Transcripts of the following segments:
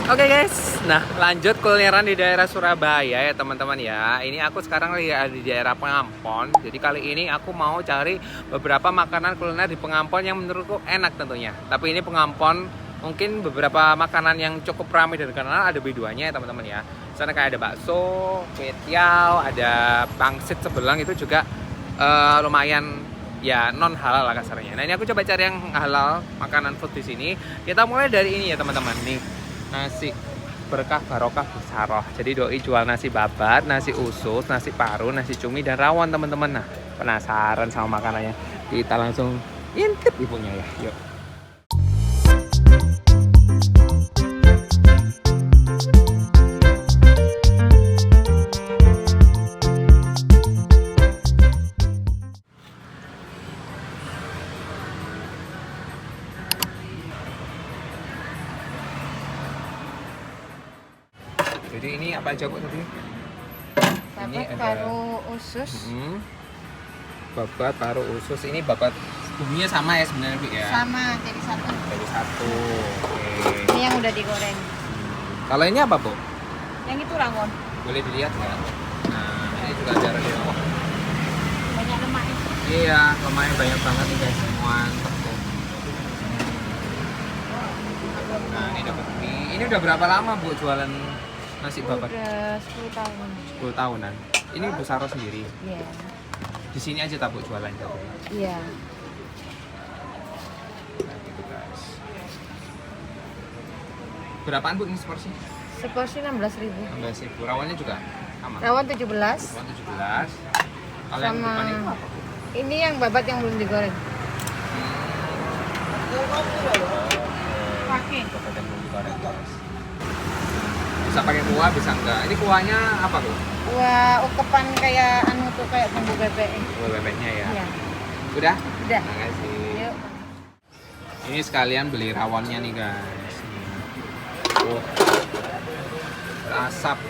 Oke guys, nah lanjut kulineran di daerah Surabaya ya teman-teman ya. Ini aku sekarang lagi ada di daerah Pengampon. Jadi kali ini aku mau cari beberapa makanan kuliner di Pengampon yang menurutku enak tentunya. Tapi ini Pengampon mungkin beberapa makanan yang cukup ramai dan terkenal ada B2-nya ya teman-teman ya. Sana kayak ada bakso, kue tiaw, ada pangsit sebelang itu juga lumayan ya non halal lah kasarnya. Nah ini aku coba cari yang halal makanan food di sini. Kita mulai dari ini ya teman-teman nih. Nasi berkah barokah Busaroh. Jadi doi jual nasi babat, nasi usus, nasi paru, nasi cumi dan rawon teman-teman. Nah, penasaran sama makanannya? Kita langsung intip ibunya ya. Yuk. Jadi ini apa aja Bu tadi? Babat paru usus. Babat paru usus. Ini babat buminya sama ya sebenarnya Bu ya? Sama, jadi satu. Jadi satu. Oke. Ini yang udah digoreng. Kalau ini apa Bu? Yang itu rawon. Boleh dilihat nggak? Nah ini juga ada rawon. Banyak lemaknya. Iya, lemaknya banyak banget nih guys, semua tepung. Nah ini dapat mie. Ini udah berapa lama Bu jualan nasi babat? Udah 10 tahun. 10 tahunan. Ini Busaroh sendiri. Iya. Di sini aja tak Bu jualannya. Iya. Nah gitu guys. Berapaan Bu ini seporsi? Seporsi 16.000. 16.000. Rawonnya juga sama. Rawon 17. Rawon 17. Kalau yang Sama depan itu apa? ini yang babat yang belum digoreng. Pakai. Babat yang belum digoreng guys. Bisa pakai kuah, bisa enggak. Ini kuahnya apa Bu? Wah, ukepan kayak anu tuh kayak bumbu bebek. Kuah bebeknya ya. Iya. Udah? Udah. Terima kasih. Yuk. Ini sekalian beli rawonnya nih guys. Oh, asap.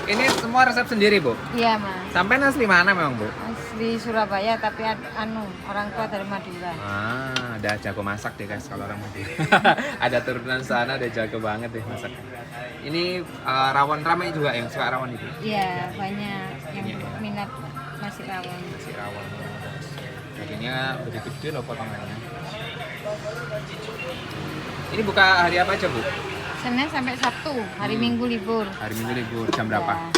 Ini semua resep sendiri Bu? Iya, Mas. Sampai asli mana memang Bu? Asli Surabaya tapi orang tua dari Madura. Ada jago masak deh guys kalau orang Madura. Ada turunan sana udah jago banget deh masak. Ini rawon ramai juga yang suka rawon itu. Iya, banyak yang Iya. minat nasi rawon. Nasi rawon. Dagingnya gede-gede loh potongannya. Ini buka hari apa aja Bu? Senin sampai Sabtu, hari Minggu libur. Hari Minggu libur jam berapa? Ya.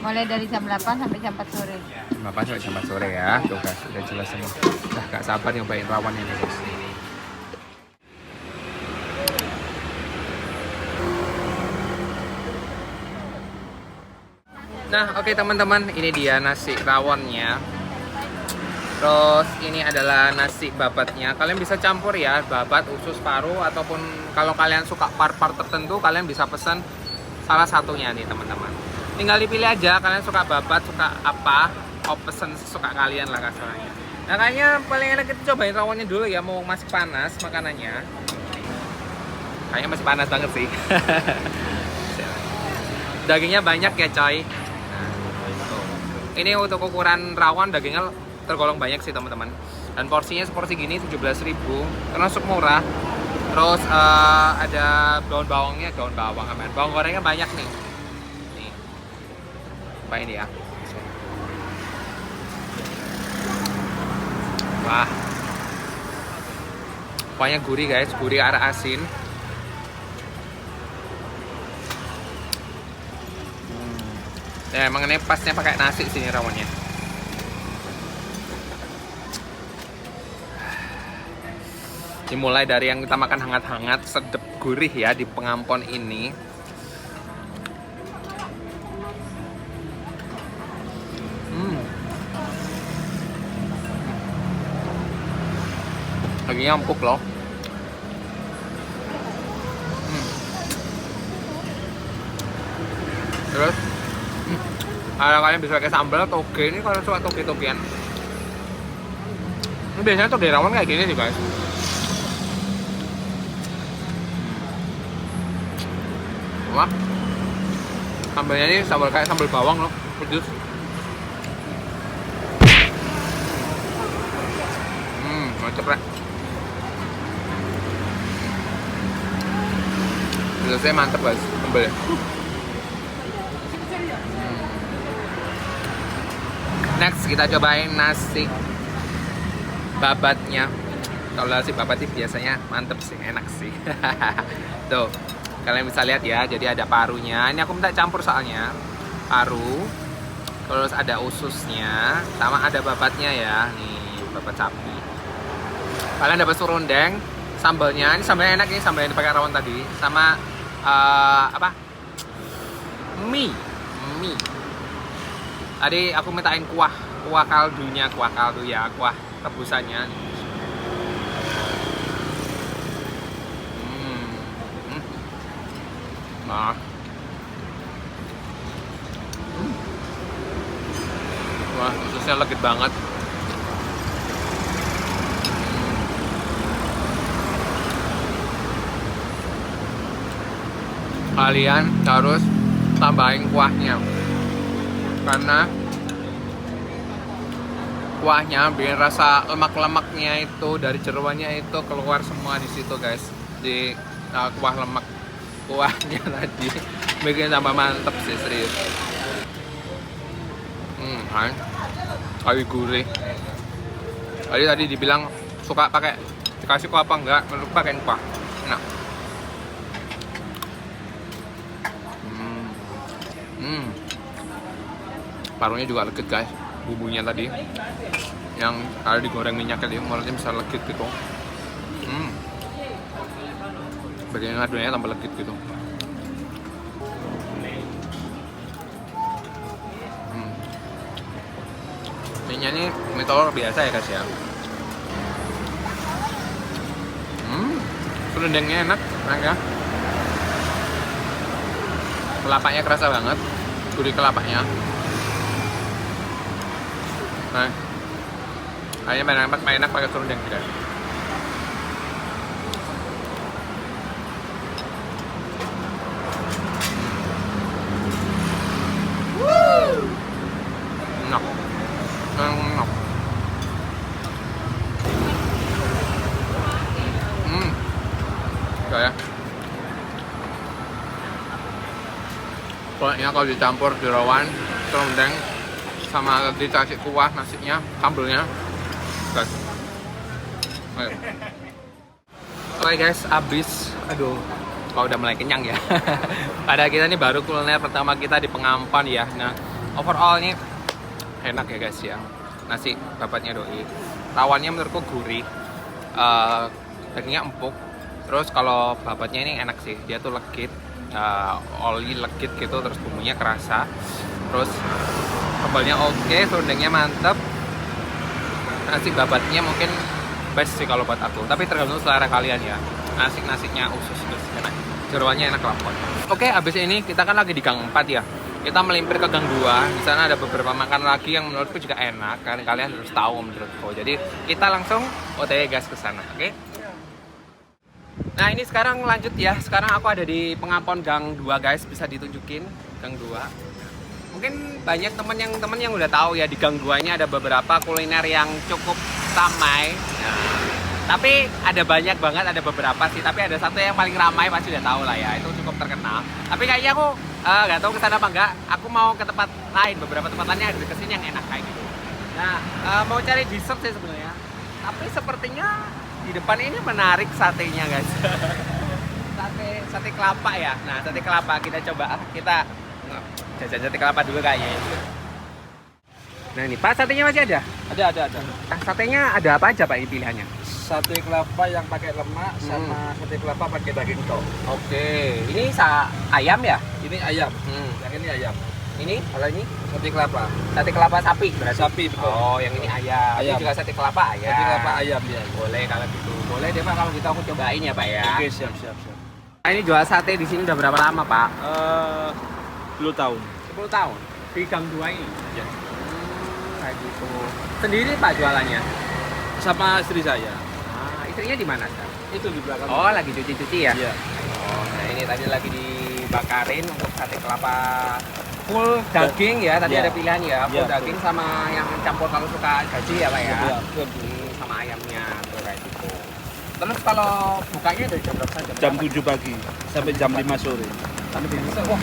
Mulai dari jam 8 sampai jam 4 sore. Jam 8 sampai jam 4 sore ya. Tuh guys, udah jelas semua. Udah gak sabar nyobain rawon ini guys. Nah, oke teman-teman, ini dia nasi rawonnya. Terus ini adalah nasi babatnya. Kalian bisa campur ya, babat, usus, paru, ataupun kalau kalian suka part-part tertentu, kalian bisa pesan salah satunya nih teman-teman. Tinggal dipilih aja, kalian suka babat, suka apa, mau pesen sesuka kalian lah kasarnya. Nah kayaknya paling enak kita cobain rawonnya dulu ya, mau masih panas makanannya. Kayaknya masih panas banget sih. Dagingnya banyak ya coy. Nah, tuh. Ini untuk ukuran rawon dagingnya tergolong banyak sih teman-teman. Dan porsinya seporsi gini 17.000, termasuk murah. Terus ada daun bawangnya, daun bawang aman. Bawang gorengnya banyak nih. Nih. Apa ini ya? Wah. Pokoknya gurih guys, gurih arah asin. Ya emang ini pasnya pakai nasi sini rawonnya. Dimulai dari yang kita makan hangat-hangat, sedep gurih ya di Pengampon ini. Dagingnya empuk loh. Terus kalian bisa pakai sambal toge. Ini kalau suka toge-togean. Ini biasanya toge rawon kayak gini sih guys. Wah, sambalnya ini sambal kayak sambal bawang loh, pedes. Mantep lah. Biasanya mantep guys, tembel. Next kita cobain nasi babatnya. Kalau nasi babat itu biasanya mantep sih, enak sih. Tuh, kalian bisa lihat ya. Jadi ada parunya. Ini aku minta campur soalnya. Paru, terus ada ususnya, sama ada babatnya ya. Nih, babat sapi. Kalian dapat serundeng, sambalnya. Ini sambalnya enak, ini sambal yang dipakai rawon tadi. Sama apa? Mie. Tadi aku mintain kuah kaldunya, kuah kaldu ya, kuah rebusannya. Nah. Wah, ususnya legit banget. Kalian harus tambahin kuahnya. Karena kuahnya bikin rasa lemak-lemaknya itu dari jeroannya itu keluar semua di situ guys, di kuah lemak kuahnya tadi bikin tambah mantep sih, serius. Kan kayu gurih. Tadi dibilang suka pakai dikasih kuah apa enggak, menurut pakai kuah enak. Parunya juga legit guys, bumbunya tadi yang kalau digoreng minyak tadi mulutnya bisa legit gitu. Bagian adonannya tambah legit gitu. Mie-nya ini mie telur biasa ya guys ya. Serundengnya enak ya. Kelapanya kerasa banget, gurih kelapanya. Nah, kayaknya enak pakai serundeng guys. Enak. Kayak kuahnya kalau dicampur jeroan, serundeng, sama dikasih kuah nasinya, sambelnya, guys. Oke guys, abis, aduh, kalau udah mulai kenyang ya. Pada kita ini baru kuliner pertama kita di Pengampan ya. Nah, overall ini enak ya guys ya. Nasi babatnya doi, rawannya menurutku gurih, dagingnya empuk. Terus kalau babatnya ini enak sih, dia tuh legit, oli legit gitu, terus bumbunya kerasa, terus sambalnya oke, serundengnya mantep, nasi babatnya mungkin best sih kalau buat aku, tapi tergantung selera kalian ya. Nasinya usus enak, jeroannya enak lapon. Oke, abis ini kita kan lagi di Gang 4 ya, kita melimpir ke Gang 2. Di sana ada beberapa makan lagi yang menurutku juga enak, kan kalian harus tahu menurutku. Jadi kita langsung OTW gas ke sana, oke? Nah ini sekarang lanjut ya, sekarang aku ada di Pengampon Gang 2 guys, bisa ditunjukin Gang 2. Mungkin banyak temen yang udah tahu ya, di Gang 2 nya ada beberapa kuliner yang cukup ramai. Nah, tapi ada banyak banget, ada beberapa sih, tapi ada satu yang paling ramai pasti udah tahu lah ya, itu cukup terkenal. Tapi kayaknya aku nggak tahu kesana apa enggak, aku mau ke tempat lain, beberapa tempat lainnya ada di kesini yang enak kayak gitu. Nah mau cari dessert sih sebenarnya, tapi sepertinya di depan ini menarik satenya guys. sate kelapa ya. Nah sate kelapa kita coba, kita jajan sate kelapa dulu kayaknya. Nah ini Pak, satenya masih ada? Ada. Nah, satenya ada apa aja Pak ini pilihannya? Sate kelapa yang pakai lemak sama sate kelapa pakai daging tok. Oke, ini ayam ya? Ini ayam. Yang ini ayam. Ini kalau ini Sate kelapa. sate kelapa sapi berarti? Sapi betul. Oh, yang ini ayam. Ini juga sate kelapa ayam. Sate kelapa ayam ya. Boleh kalau gitu. Boleh deh Pak, kalau gitu aku cobain ya Pak ya. Oke, siap. Nah, ini jual sate di sini udah berapa lama Pak? 10 tahun. 10 tahun. Di Gang 2 ini. Ya. Kayak gitu. Sendiri Pak jualannya? Sama istri saya. Ah, istrinya di mana sekarang? Itu di belakang. Oh, lagi cuci-cuci ya? Iya. Oh, nah ini tadi lagi dibakarin untuk sate kelapa full daging ya. Tadi Iya. ada pilihan ya, full Iya, daging sama yang campur kalau suka gaji ya Pak ya. Iya, betul. Sama ayamnya tuh kayak gitu. Terus kalau bukanya dari jam berapa saja? Jam 7 pagi sampai jam 5 sore. Sampai jam 5 sore. Wah,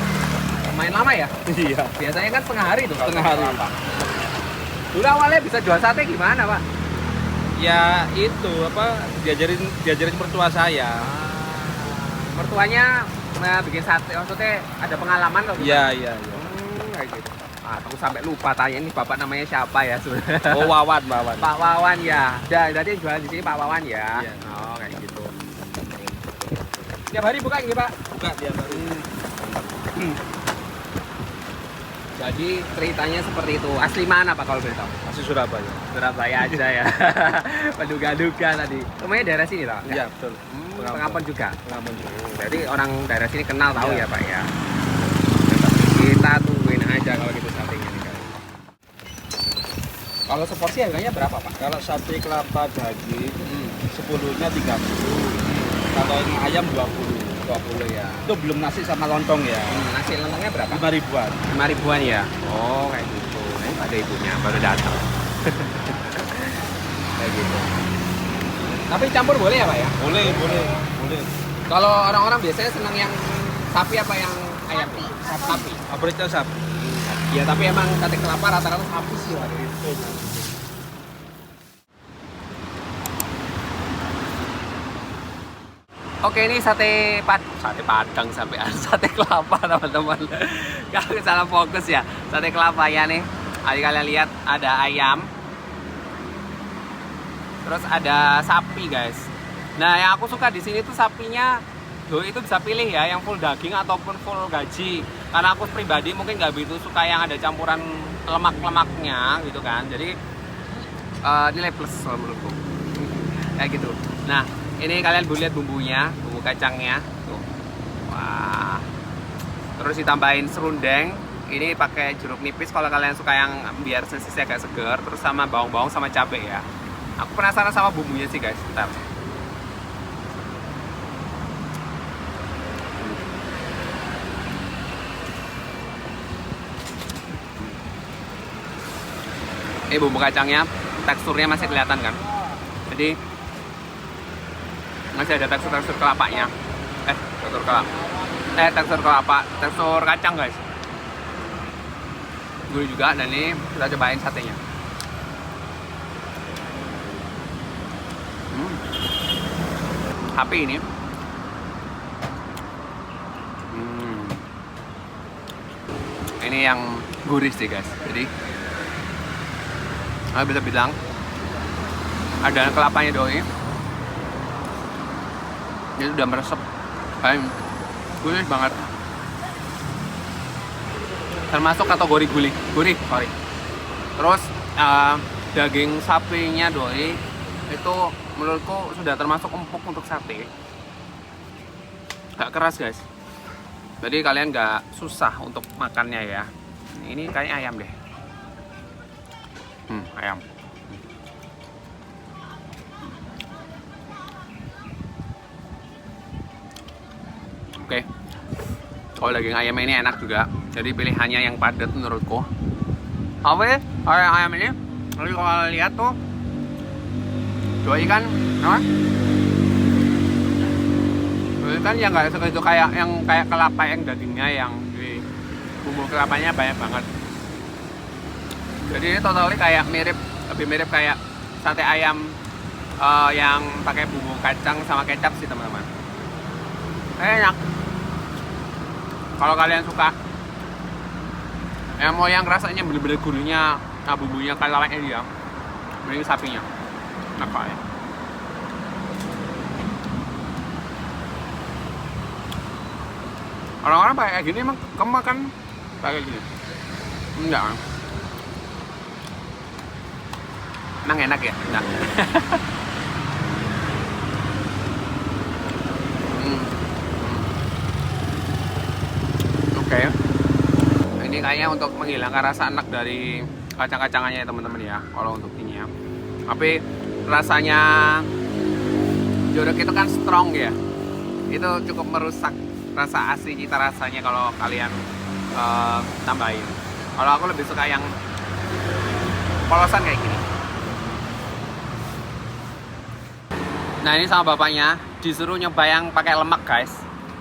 lumayan lama ya? Iya. Biasanya kan setengah hari tuh. kalau Setengah hari. apa. Dulu awalnya bisa jual sate gimana, Pak? Ya itu apa diajarin mertua saya. Mertuanya bikin sate, maksudnya ada pengalaman loh. Iya, iya, iya. Kayak gitu. Aku sampai lupa tanya ini bapak namanya siapa ya sebenarnya. Oh, Wawan. Pak Wawan ya. Jadi yang jualan di sini Pak Wawan ya. Iya. Oh, kayak gitu. Tiap hari buka nggih, Pak? Buka tiap hari. Jadi ceritanya seperti itu. Asli mana Pak kalau boleh tahu? Masih Surabaya. Surabaya aja ya. Menduga-duga tadi. Rumahnya daerah sini toh? Iya, betul. Pengampon juga. Pengampun juga. Jadi orang daerah sini kenal tahu Iya. ya Pak ya. Kita tungguin aja kalau gitu satenya nih guys. Kalau seporsi harganya berapa Pak? Kalau sate kelapa daging 10-nya 30. Kalau ini ayam 20. 20 ya. Itu belum nasi sama lontong ya. Nasi lontongnya berapa? 5 ribuan. 5 ribuan ya. Oh, kayak gitu. Ini ada ibunya baru datang. Kayak gitu. Tapi campur boleh ya Pak ya? Boleh. Kalau orang-orang biasanya senang yang sapi apa yang ayam? Sapi. Favoritnya sapi. Ya tapi emang sate kelapa rata-rata sapi sih Pak. Oke, ini sate padang sampai sate kelapa teman-teman. Kalau salah fokus ya, sate kelapa ya nih. Ayo kalian lihat ada ayam, terus ada sapi guys. Nah yang aku suka di sini tuh sapinya, itu bisa pilih ya, yang full daging ataupun full gaji. Karena aku pribadi mungkin nggak begitu suka yang ada campuran lemak-lemaknya gitu kan. Jadi nilai plus menurutku. Kayak gitu. Nah ini kalian boleh lihat bumbunya, bumbu kacangnya tuh. Wah. Terus ditambahin serundeng. Ini pakai jeruk nipis kalau kalian suka yang biar sensasinya agak segar. Terus sama bawang-bawang sama cabai ya. Aku penasaran sama bumbunya sih guys. Bentar. Ini bumbu kacangnya, teksturnya masih kelihatan kan. Jadi masih ada tekstur kelapanya. Tekstur kelapa, tekstur kacang guys. Gue juga, dan ini kita cobain satenya. Tapi ini ini yang gurih sih guys. Jadi aku bisa bilang ada kelapanya doi. Ini udah meresep, kayak gurih banget. Termasuk kategori gurih, sorry. Terus daging sapinya doi itu menurutku sudah termasuk empuk untuk sate. Gak keras guys. Jadi kalian gak susah untuk makannya ya. Ini kayaknya ayam deh. Ayam. Oke. Kalau daging ayam ini enak juga. Jadi pilihannya yang padat menurutku. Apa ya? Ayam ini. Lalu kalau lihat tuh doi kan, apa? Doi kan yang nggak segitu kayak yang kayak kelapa yang dagingnya yang di bumbu kelapanya banyak banget. Jadi ini totally kayak lebih mirip kayak sate ayam yang pakai bumbu kacang sama kecap sih teman-teman. Enak. Kalau kalian suka yang mau yang rasanya bener-bener gurihnya, bumbunya kalalanya dia, mending sapinya. Enak kali. Orang-orang pakai kayak gini emang kamu makan pakai gini? Enggak kan? Emang enak ya? Enggak. Oke. Ini kayaknya untuk menghilangkan rasa enak dari kacang-kacangannya ya teman-teman ya. Kalau untuk ini ya. Tapi rasanya jorok itu kan strong ya. Itu cukup merusak rasa asli cita rasanya kalau kalian tambahin. Kalau aku lebih suka yang polosan kayak gini. Nah ini sama bapaknya disuruh nyoba yang pakai lemak guys.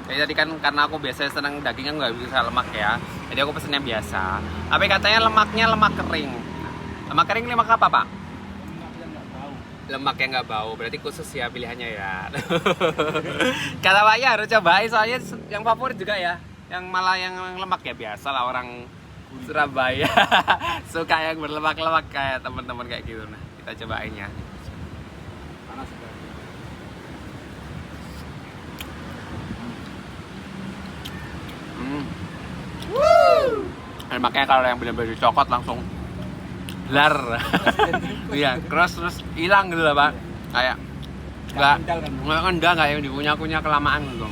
Jadi tadi kan karena aku biasanya seneng dagingnya nggak bisa lemak ya. Jadi aku pesen yang biasa. Tapi katanya lemaknya lemak kering. Lemak kering lemak apa pak? Lemak yang nggak bau. Berarti khusus ya pilihannya ya. Kata Paknya harus cobain soalnya yang favorit juga ya. Yang malah yang lemak ya biasa lah orang Surabaya suka yang berlemak-lemak kayak teman-teman kayak gitu. Nah kita cobain ya. Panas juga. Makanya kalau yang benar-benar dicokot langsung lar. Iya, terus hilang gitu lah pak. Kayak nggak kendal nggak yang dikunyah-kunyah kelamaan gitu.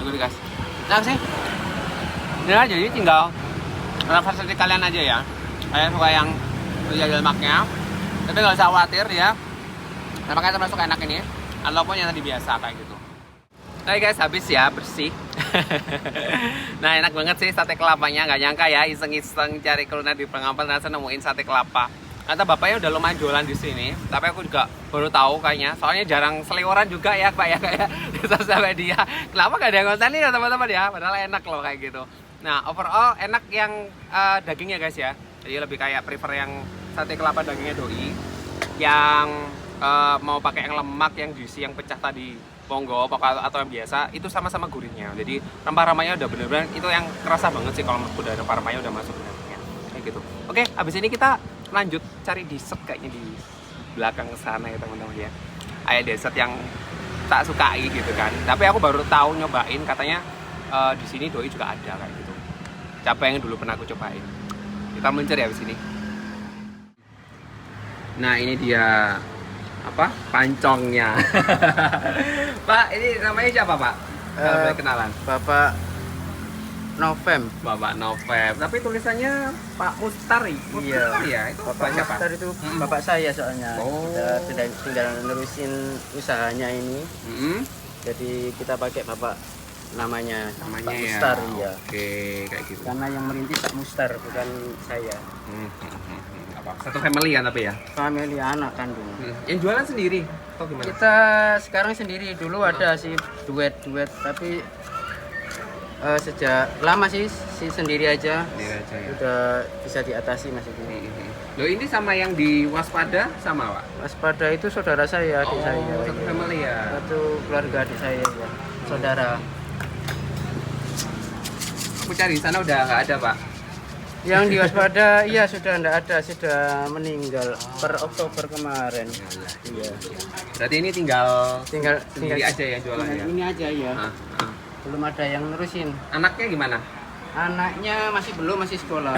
Gitu guys. Nah sih, ini aja jadi tinggal preferensi kalian aja ya. Saya suka yang jaga lemaknya, tapi nggak usah khawatir ya. Lemaknya termasuk enak ini, ataupun yang tadi biasa kayak gitu. Nah guys, habis ya bersih. Nah enak banget sih sate kelapanya, nggak nyangka ya iseng-iseng cari kuliner di Pengampan ternyata nemuin sate kelapa. Kata bapaknya udah lumayan jualan di sini, tapi aku juga baru tahu kayaknya. Soalnya jarang seliweran juga ya pak ya kayak di sosial media. Kenapa gak ada yang ngonten ya teman-teman ya? Padahal enak loh kayak gitu. Nah overall enak yang dagingnya guys ya. Jadi lebih kayak prefer yang sate kelapa dagingnya doi. Yang mau pakai yang lemak, yang juicy, yang pecah tadi monggo atau yang biasa itu sama-sama gurihnya. Jadi rempah-rempahnya udah bener-bener itu yang kerasa banget sih kalau menurutku dari rempah-rempahnya udah masuk bener-bener kayak gitu. Oke, habis ini kita lanjut cari dessert kayaknya di belakang sana ya teman-teman ya. Kayak dessert yang tak sukai gitu kan. Tapi aku baru tahu nyobain katanya di sini doi juga ada kayak gitu. Siapa yang dulu pernah aku cobain. Kita mencari habis ini. Nah, ini dia apa? Pancongnya. Pak, ini namanya siapa, Pak? Boleh kenalan. Bapak Novem. Bapak Novem. Tapi tulisannya Pak Mustari. Iya. Ya, itu Bapak siapa? Mustar itu bapak saya soalnya. Oh. Kita tinggal nerusin usahanya ini. Jadi kita pakai bapak namanya Pak Ya. Mustar ya. Oke, kayak gitu. Karena yang merintis Pak Mustar bukan saya. Satu family kan tapi ya. Family anak kandung. Yang jualan sendiri atau gimana? Kita sekarang sendiri, dulu ada sih duet tapi sejak lama sih sendiri aja. Sendiri aja ya. Udah bisa diatasi Mas ini. Loh ini sama yang di Waspada sama Pak? Waspada itu saudara saya, adik saya. Satu family ya. Satu keluarga adik saya ya. Saudara. Aku cari di sana udah nggak ada Pak. Yang di Waspada iya sudah enggak ada, sudah meninggal per Oktober kemarin. Iya. Berarti ini tinggal Tinggal sendiri aja ya jualannya. Ini aja ya. Ah. Belum ada yang nerusin. Anaknya gimana? Anaknya masih sekolah.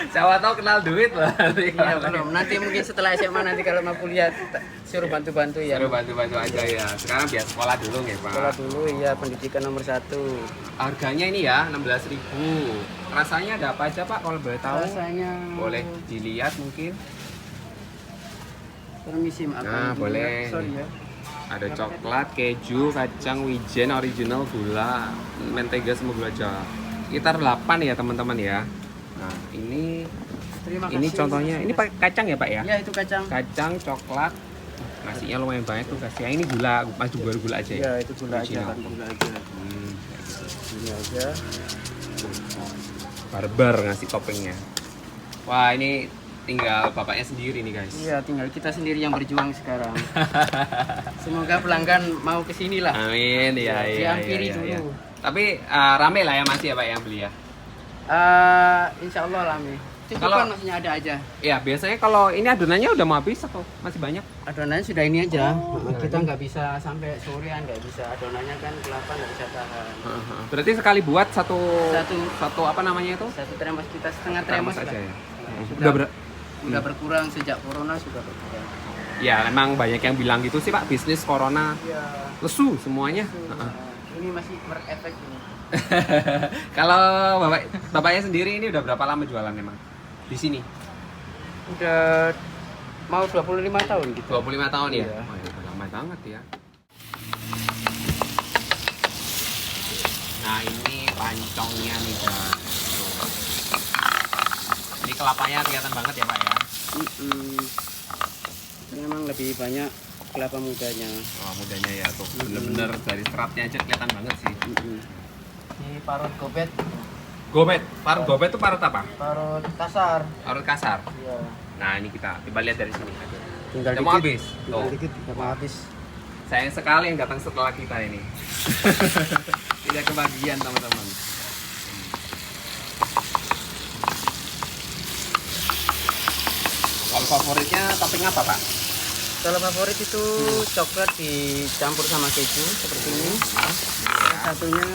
Siapa tahu kenal duit loh. Iya belum. Nanti mungkin setelah SMA nanti kalau mau kuliah suruh bantu-bantu ya. Suruh bantu-bantu aja ya. Sekarang biar sekolah dulu nih Pak. Sekolah dulu iya, pendidikan nomor 1. Harganya ini ya 16.000. Rasanya ada apa aja Pak kalau boleh tahu? Rasanya Boleh dilihat mungkin. permisi maaf. Nah, boleh. Sorry ya. Ada coklat, keju, kacang, wijen, original, gula, mentega sama gula jawa. Sekitar 8 ya teman-teman ya. Nah ini Terima ini kasih. contohnya. Ini pakai kacang ya Pak ya? Ya itu kacang. Kacang, coklat, nasinya lumayan banyak tuh kasih. Yang ini gula, masih gula aja ya? Ya itu gula aja Original. kan gula aja. Kayak gitu. Ini aja. Barbar ngasih toppingnya. Wah ini tinggal bapaknya sendiri nih guys. Iya, tinggal kita sendiri yang berjuang sekarang. Semoga pelanggan mau kesini lah. Amin, ya Diampiri dulu. Tapi rame lah ya masih ya Pak yang beli ya? Insya Allah lami. Cukup Kalau- kan maksudnya ada aja. Ya biasanya kalau ini adonannya udah mau habis atau masih banyak? Adonannya sudah ini aja. Oh, Kita nggak bisa sampai sorean, nggak bisa. Adonannya kan kelapa nggak bisa tahan. Berarti sekali buat satu Satu apa namanya itu? satu termos kita setengah Termos termos aja lah. ya. Sudah, Udah berkurang sejak corona sudah berkurang. Ya memang banyak yang bilang gitu sih Pak, bisnis corona Iya. lesu semuanya. Ini masih berefek ini. Kalau bapaknya sendiri ini udah berapa lama jualan memang di sini? Udah mau 25 tahun gitu. 25 tahun ya? Iya. Oh, ya udah lama banget ya. Nah ini pancongnya nih guys. Tuh. Ini kelapanya kelihatan banget ya Pak ya. Ini memang lebih banyak kelapa mudanya. Oh, mudanya ya tuh. Bener-bener dari seratnya aja kelihatan banget sih. Ini parut gobet. Gobet. Parut gobet itu parut apa? Parut kasar. Parut kasar. Iya. Nah, ini kita coba lihat dari sini. Tinggal Udah mau dikit. habis. Tinggal Tuh. dikit, udah mau habis. Sayang sekali yang datang setelah kita ini. Tidak kebagian teman-teman. Kalau favoritnya topping apa, Pak? Kalau favorit itu coklat dicampur sama keju seperti ini. Yang satunya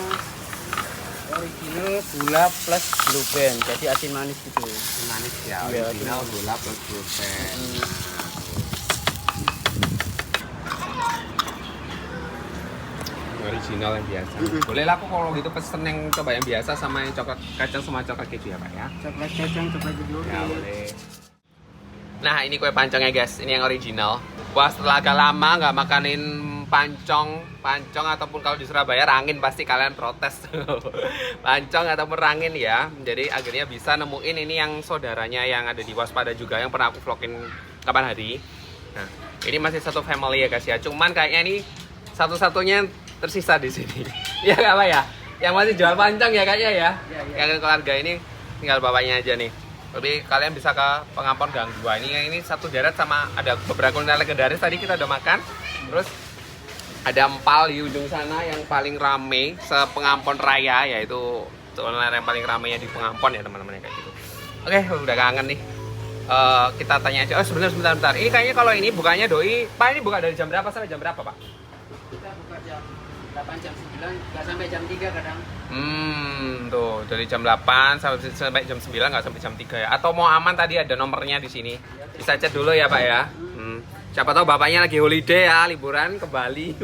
original gula plus blue band, jadi asin manis gitu. Manis ya, Iya, original gula plus gluten. Original yang biasa. Boleh lah aku kalau gitu pesen yang coba yang biasa sama yang coklat kacang sama coklat keju ya, Pak ya? Coklat kacang, coklat keju. Ya boleh. Nah ini kue pancongnya guys, ini yang original. Wah setelah agak lama nggak makanin pancong ataupun kalau di Surabaya rangin pasti kalian protes. Pancong ataupun rangin ya. Jadi akhirnya bisa nemuin ini yang saudaranya yang ada di Waspada juga yang pernah aku vlogin kapan hari. Nah ini masih satu family ya guys ya. Cuman kayaknya ini satu-satunya yang tersisa di sini. Ya nggak apa ya? Yang masih jual pancong ya kayaknya ya. Yang keluarga ini tinggal bapaknya aja nih. Tapi kalian bisa ke Pengampon Gang 2 ini satu deret sama ada beberapa kuliner legendaris tadi kita udah makan. Terus ada empal di ujung sana yang paling rame se-Pengampon Raya, yaitu kuliner yang paling ramenya di Pengampon ya teman-teman kayak gitu. Oke, udah kangen nih. Kita tanya aja. Oh sebentar. Ini kayaknya kalau ini bukanya doi, Pak ini buka dari jam berapa sampai jam berapa, Pak? Kita buka jam 8, jam 9, nggak sampai jam 3 kadang. Tuh dari jam 8 sampai jam 9 nggak sampai jam 3 ya. Atau mau aman tadi ada nomornya di sini. Bisa chat dulu ya Pak ya. Siapa tahu bapaknya lagi holiday ya, liburan ke Bali.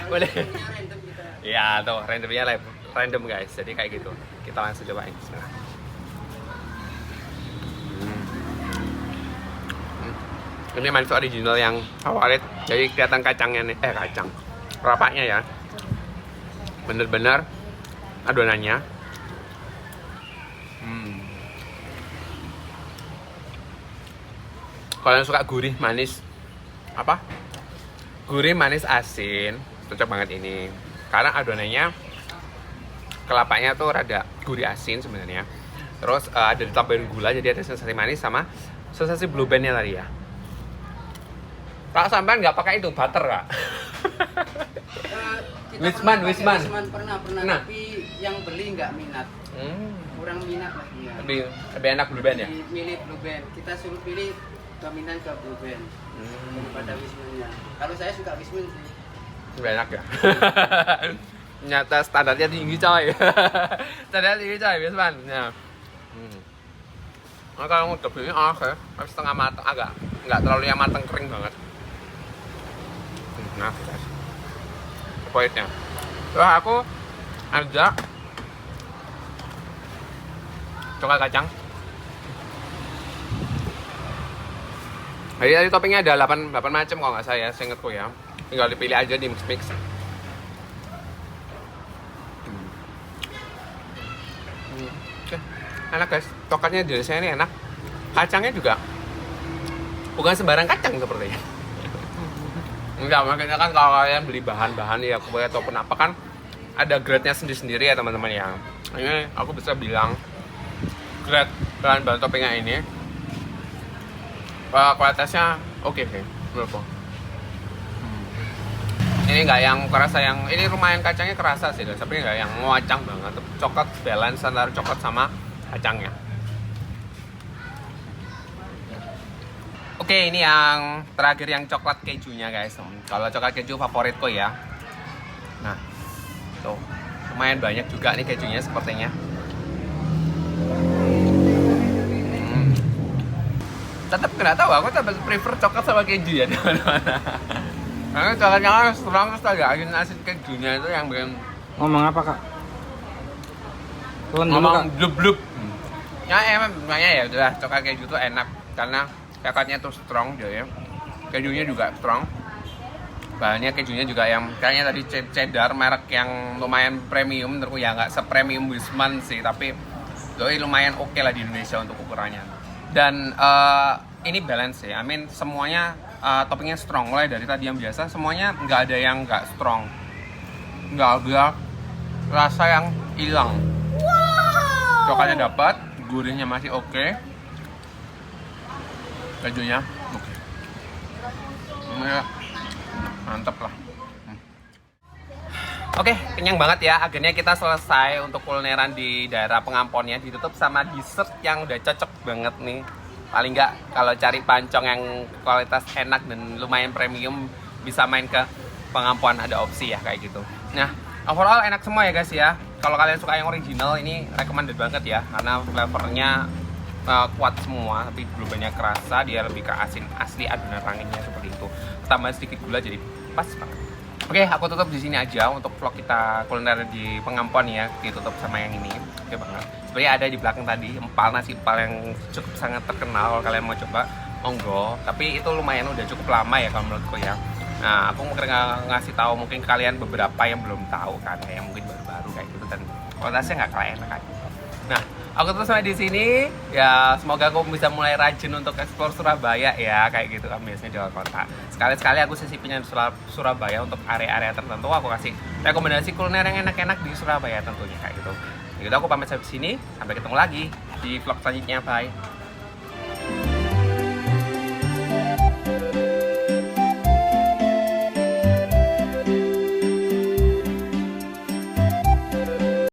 Boleh. Random kita. Ya tuh randomnya random guys. Jadi kayak gitu. Kita langsung cobain. Bismillah. Ini manis original yang favorit. Jadi kelihatan kacangnya nih. Kacang. Kelapanya ya. Bener-bener adonannya. Kalian suka gurih manis apa? Gurih manis asin, cocok banget ini. Karena adonannya kelapanya tuh rada gurih asin sebenarnya. Terus ada ditambahin gula jadi ada sensasi manis sama sensasi blue band-nya tadi ya. Kalau sampean nggak pakai itu butter Kak? Wisman pernah Nah. tapi yang beli nggak minat. Kurang minat lah dia. Lebih enak blue band ya? Milih blue band. Kita suruh pilih dominan ke blue band daripada Wismannya. Kalau saya suka Wisman sih. Lebih enak ya? Ternyata standarnya tinggi coy. Standarnya tinggi coy, Wisman. Ya. Nah, kalau udah beli oke, harus setengah matang, agak nggak terlalu yang matang kering banget. Nah, guys. Poinnya. Terus aku ada coklat kacang. Jadi tadi toppingnya ada 8 macam kalau nggak saya, seingetku ya. Tinggal dipilih aja di mix. Oke, enak guys. Coklatnya di saya ini enak. Kacangnya juga bukan sembarang kacang sepertinya. Enggak, makanya kan kalau kalian beli bahan-bahan ya kue ataupun apa kan ada grade-nya sendiri-sendiri ya teman-teman ya. Ini aku bisa bilang grade bahan toppingnya ini kualitasnya oke sih menurutku. Ini nggak yang kerasa yang ini lumayan kacangnya kerasa sih, tapi nggak yang ngacang banget. Coklat balance antara coklat sama kacangnya. Oke, ini yang terakhir yang coklat kejunya guys. Kalau coklat keju favoritku ya. Nah, tuh lumayan banyak juga nih kejunya sepertinya. Tetap nggak tahu, aku tetap prefer coklat sama keju ya teman-teman. Karena coklatnya kan strong terus agak asin kejunya itu yang bikin. Ngomong apa Kak? Ngomong blub-blub. Ya emang makanya ya udah coklat keju tuh enak karena coklatnya tuh strong dia ya. Kejunya juga strong. Bahannya kejunya juga yang kayaknya tadi cheddar merek yang lumayan premium, menurutku ya nggak sepremium Wisman sih, tapi doi lumayan oke lah di Indonesia untuk ukurannya. Dan ini balance ya, I mean semuanya toppingnya strong, mulai dari tadi yang biasa semuanya nggak ada yang nggak strong, nggak ada rasa yang hilang. Coklatnya dapat, gurihnya masih oke, kejunya oke. Ya, mantep lah. Oke, kenyang banget ya. Akhirnya kita selesai untuk kulineran di daerah Pengamponnya. Ditutup sama dessert yang udah cocok banget nih. Paling nggak kalau cari pancong yang kualitas enak dan lumayan premium, bisa main ke Pengampon, ada opsi ya kayak gitu. Nah, overall enak semua ya guys ya. Kalau kalian suka yang original, ini recommended banget ya, karena flavornya kuat semua, tapi belum banyak kerasa. Dia lebih ke asin asli, adonan ranginnya seperti itu. Tambah sedikit gula jadi pas banget. Oke, aku tutup di sini aja untuk vlog kita kuliner di Pengampon ya. Ditutup sama yang ini, oke banget. Sebenarnya ada di belakang tadi empal, nasi empal yang cukup sangat terkenal. Kalau kalian mau coba, monggo. Tapi itu lumayan udah cukup lama ya kalau menurutku ya. Nah, aku mungkin ngasih tahu mungkin kalian beberapa yang belum tahu kan, yang mungkin baru-baru kayak gitu, dan kualitasnya nggak kalah enak kayak gitu. Nah, aku tutup sampai di sini ya. Semoga aku bisa mulai rajin untuk eksplor Surabaya ya, kayak gitu kan biasanya di luar kota. Sekali-sekali aku sisipin Surabaya untuk area-area tertentu. Aku kasih rekomendasi kuliner yang enak-enak di Surabaya tentunya kayak gitu. Jadi aku pamit sampai sini, sampai ketemu lagi di vlog selanjutnya. Bye.